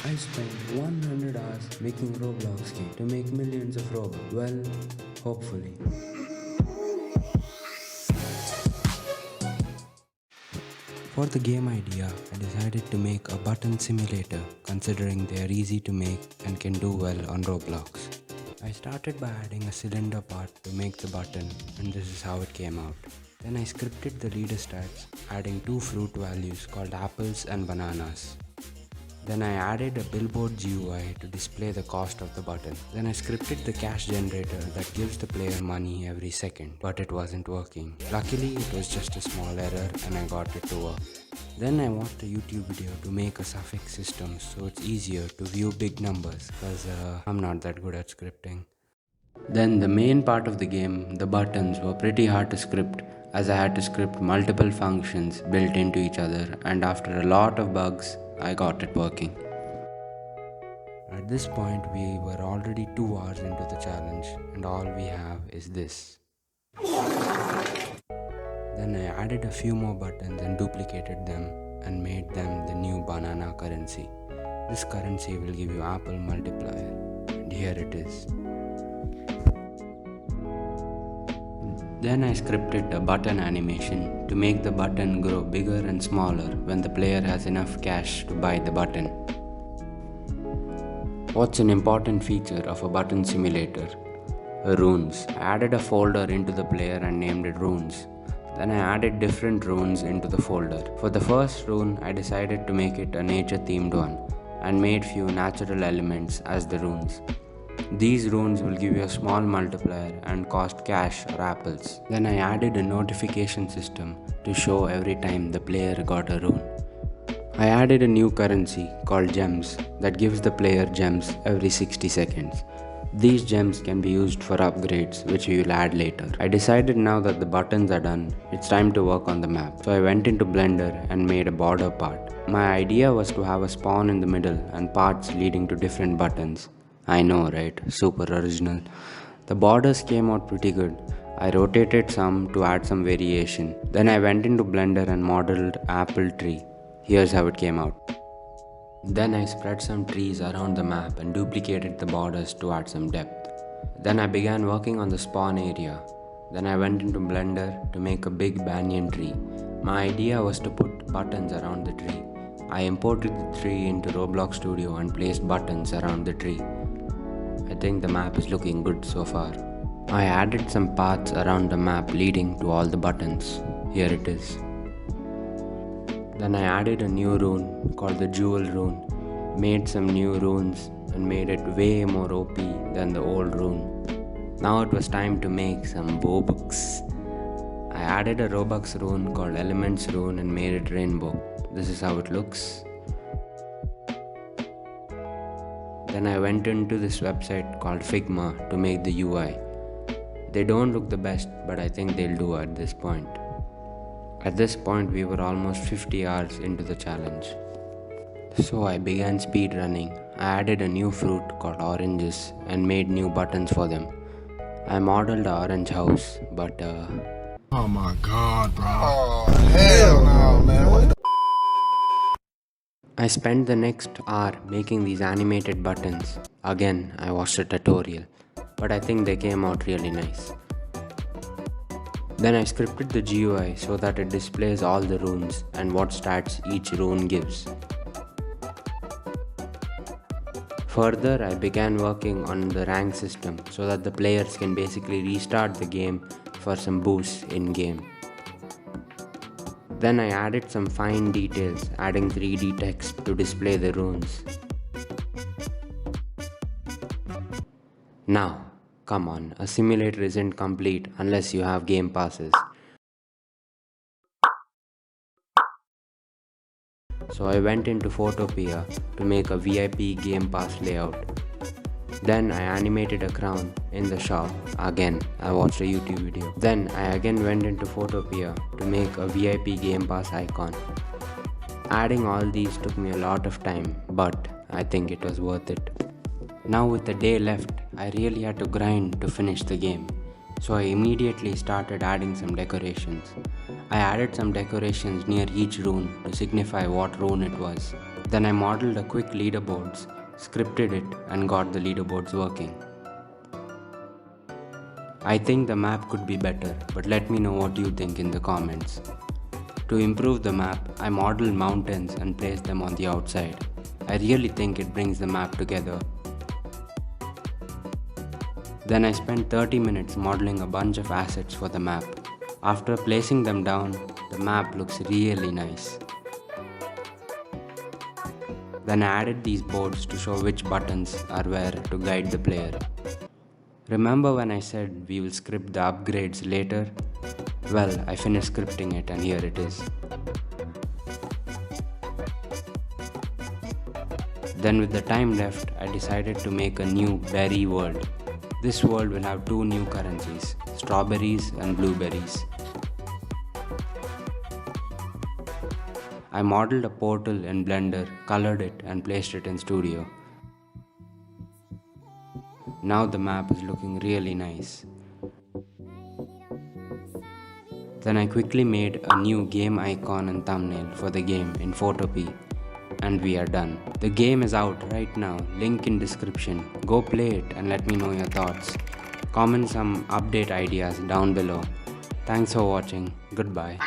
I spent 100 hours making Roblox game to make millions of Robux. Well, hopefully. For the game idea, I decided to make a button simulator considering they are easy to make and can do well on Roblox. I started by adding a cylinder part to make the button, and this is how it came out. Then I scripted the leader stats, adding two fruit values called apples and bananas. Then I added a billboard GUI to display the cost of the button. Then I scripted the cash generator that gives the player money every second, but it wasn't working. Luckily, it was just a small error and I got it to work. Then I watched a YouTube video to make a suffix system so it's easier to view big numbers because I'm not that good at scripting. Then the main part of the game, the buttons, were pretty hard to script as I had to script multiple functions built into each other, and after a lot of bugs, I got it working. At this point, we were already 2 hours into the challenge and all we have is this. Then I added a few more buttons and duplicated them and made them the new banana currency. This currency will give you apple multiplier, and here it is. Then I scripted a button animation to make the button grow bigger and smaller when the player has enough cash to buy the button. What's an important feature of a button simulator? Runes. I added a folder into the player and named it runes. Then I added different runes into the folder. For the first rune, I decided to make it a nature themed one and made few natural elements as the runes. These runes will give you a small multiplier and cost cash or apples. Then I added a notification system to show every time the player got a rune. I added a new currency called gems that gives the player gems every 60 seconds. These gems can be used for upgrades, which we will add later. I decided now that the buttons are done, it's time to work on the map. So I went into Blender and made a border part. My idea was to have a spawn in the middle and parts leading to different buttons. I know, right? Super original. The borders came out pretty good. I rotated some to add some variation. Then I went into Blender and modeled apple tree. Here's how it came out. Then I spread some trees around the map and duplicated the borders to add some depth. Then I began working on the spawn area. Then I went into Blender to make a big banyan tree. My idea was to put buttons around the tree. I imported the tree into Roblox Studio and placed buttons around the tree. I think the map is looking good so far. I added some paths around the map leading to all the buttons. Here it is. Then I added a new rune called the jewel rune, made some new runes and made it way more OP than the old rune. Now it was time to make some Robux. I added a Robux rune called elements rune and made it rainbow. This is how it looks. Then I went into this website called Figma to make the UI. They don't look the best, but I think they'll do at this point. At this point, we were almost 50 hours into the challenge. So I began speed running. I added a new fruit called oranges and made new buttons for them. I modeled an orange house, but Oh my god, bro. Oh, hell no, man. What the I spent the next hour making these animated buttons. Again, I watched a tutorial, but I think they came out really nice. Then I scripted the GUI so that it displays all the runes and what stats each rune gives. Further, I began working on the rank system so that the players can basically restart the game for some boosts in game. Then I added some fine details, adding 3D text to display the runes. Now, come on, a simulator isn't complete unless you have game passes. So I went into Photopea to make a VIP game pass layout. Then I animated a crown in the shop. Again, I watched a YouTube video. Then I again went into Photopea to make a VIP Game Pass icon. Adding all these took me a lot of time, but I think it was worth it. Now with the day left, I really had to grind to finish the game. So I immediately started adding some decorations. I added some decorations near each rune to signify what rune it was. Then I modeled a quick leaderboards, scripted it and got the leaderboards working. I think the map could be better, but let me know what you think in the comments. To improve the map, I modeled mountains and placed them on the outside. I really think it brings the map together. Then I spent 30 minutes modeling a bunch of assets for the map. After placing them down, the map looks really nice. Then I added these boards to show which buttons are where to guide the player. Remember when I said we will script the upgrades later? Well, I finished scripting it and here it is. Then with the time left, I decided to make a new berry world. This world will have two new currencies, strawberries and blueberries. I modeled a portal in Blender, colored it and placed it in Studio. Now the map is looking really nice. Then I quickly made a new game icon and thumbnail for the game in Photopea. And we are done. The game is out right now, link in description. Go play it and let me know your thoughts. Comment some update ideas down below. Thanks for watching. Goodbye.